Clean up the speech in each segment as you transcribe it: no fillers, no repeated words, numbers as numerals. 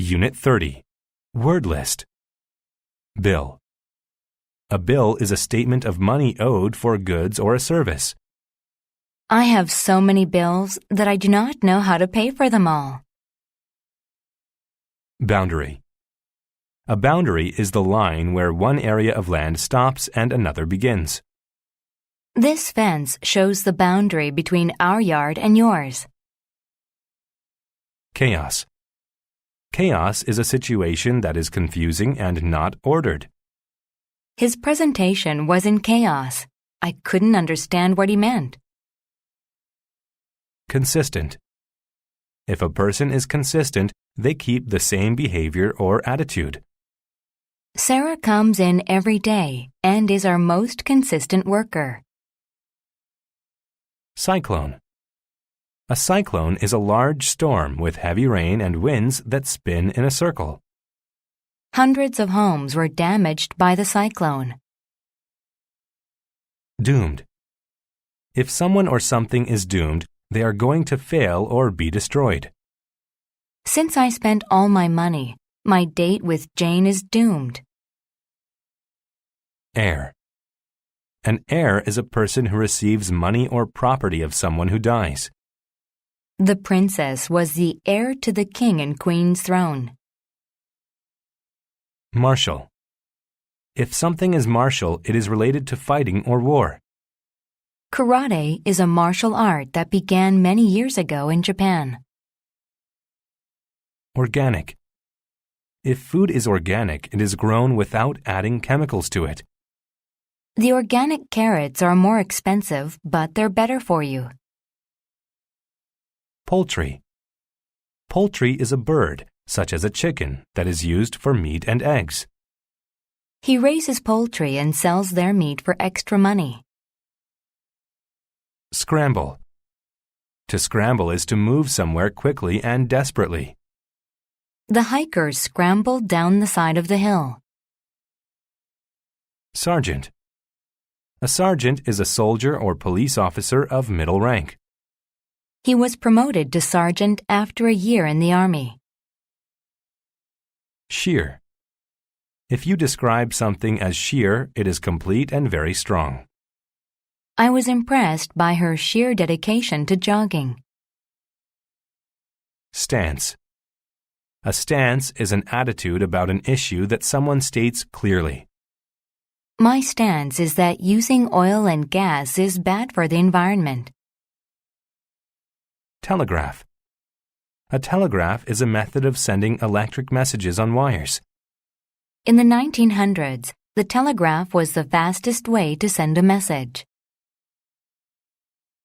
Unit 30. Word list. Bill. A bill is a statement of money owed for goods or a service. I have so many bills that I do not know how to pay for them all. Boundary. A boundary is the line where one area of land stops and another begins. This fence shows the boundary between our yard and yours. Chaos. Chaos is a situation that is confusing and not ordered. His presentation was in chaos. I couldn't understand what he meant. Consistent. If a person is consistent, they keep the same behavior or attitude. Sarah comes in every day and is our most consistent worker. Cyclone. A cyclone is a large storm with heavy rain and winds that spin in a circle. Hundreds of homes were damaged by the cyclone. Doomed. If someone or something is doomed, they are going to fail or be destroyed. Since I spent all my money, my date with Jane is doomed. Heir. An heir is a person who receives money or property of someone who dies. The princess was the heir to the king and queen's throne. Martial. If something is martial, it is related to fighting or war. Karate is a martial art that began many years ago in Japan. Organic. If food is organic, it is grown without adding chemicals to it. The organic carrots are more expensive, but they're better for you. Poultry. Poultry is a bird, such as a chicken, that is used for meat and eggs. He raises poultry and sells their meat for extra money. Scramble. To scramble is to move somewhere quickly and desperately. The hikers scrambled down the side of the hill. Sergeant. A sergeant is a soldier or police officer of middle rank. He was promoted to sergeant after a year in the army. Sheer. If you describe something as sheer, it is complete and very strong. I was impressed by her sheer dedication to jogging. Stance. A stance is an attitude about an issue that someone states clearly. My stance is that using oil and gas is bad for the environment. Telegraph. A telegraph is a method of sending electric messages on wires. In the 1900s, the telegraph was the fastest way to send a message.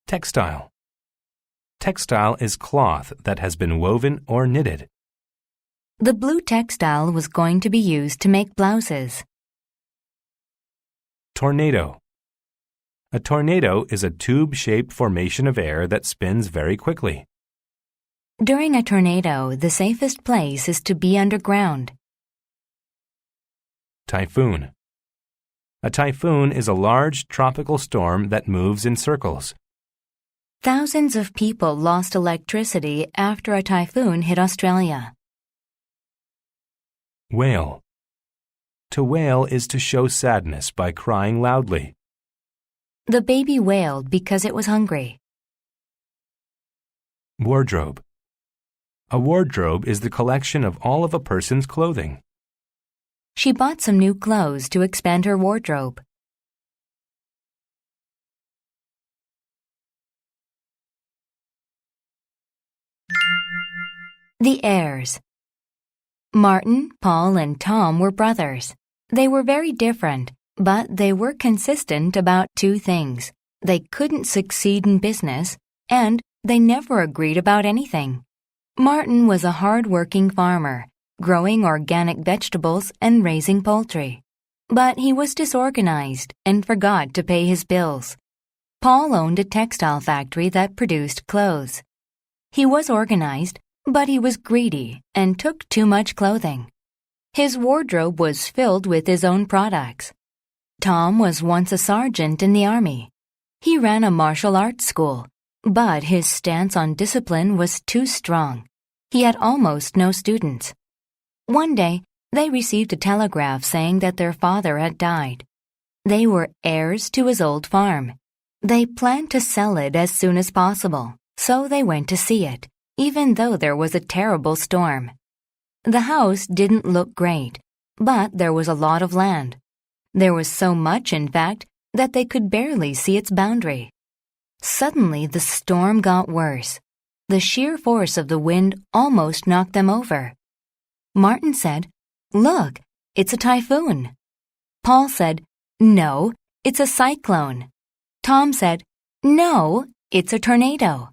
Textile. Textile is cloth that has been woven or knitted. The blue textile was going to be used to make blouses. Tornado. A tornado is a tube-shaped formation of air that spins very quickly. During a tornado, the safest place is to be underground. Typhoon. A typhoon is a large tropical storm that moves in circles. Thousands of people lost electricity after a typhoon hit Australia. Wail. To wail is to show sadness by crying loudly. The baby wailed because it was hungry. Wardrobe. A wardrobe is the collection of all of a person's clothing. She bought some new clothes to expand her wardrobe. The heirs. Martin, Paul, and Tom were brothers. They were very different, but they were consistent about two things. They couldn't succeed in business, and they never agreed about anything. Martin was a hard-working farmer, growing organic vegetables and raising poultry. But he was disorganized and forgot to pay his bills. Paul owned a textile factory that produced clothes. He was organized, but he was greedy and took too much clothing. His wardrobe was filled with his own products. Tom was once a sergeant in the army. He ran a martial arts school, but his stance on discipline was too strong. He had almost no students. One day, they received a telegraph saying that their father had died. They were heirs to his old farm. They planned to sell it as soon as possible, so they went to see it, even though there was a terrible storm. The house didn't look great, but there was a lot of land. There was so much, in fact, that they could barely see its boundary. Suddenly, the storm got worse. The sheer force of the wind almost knocked them over. Martin said, "Look, it's a typhoon." Paul said, "No, it's a cyclone." Tom said, "No, it's a tornado."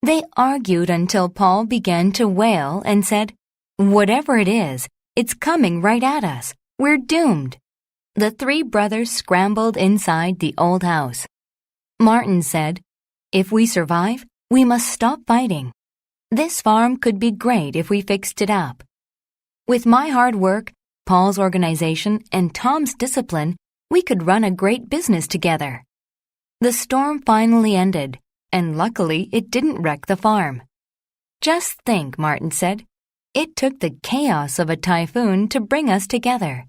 They argued until Paul began to wail and said, "Whatever it is, it's coming right at us. We're doomed." The three brothers scrambled inside the old house. Martin said, "If we survive, we must stop fighting. This farm could be great if we fixed it up. With my hard work, Paul's organization, and Tom's discipline, we could run a great business together." The storm finally ended, and luckily it didn't wreck the farm. "Just think," Martin said. "It took the chaos of a typhoon to bring us together."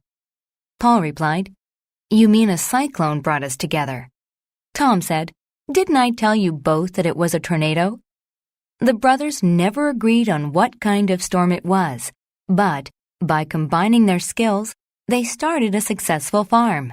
Paul replied, "You mean a cyclone brought us together?" Tom said, "Didn't I tell you both that it was a tornado?" The brothers never agreed on what kind of storm it was, but by combining their skills, they started a successful farm.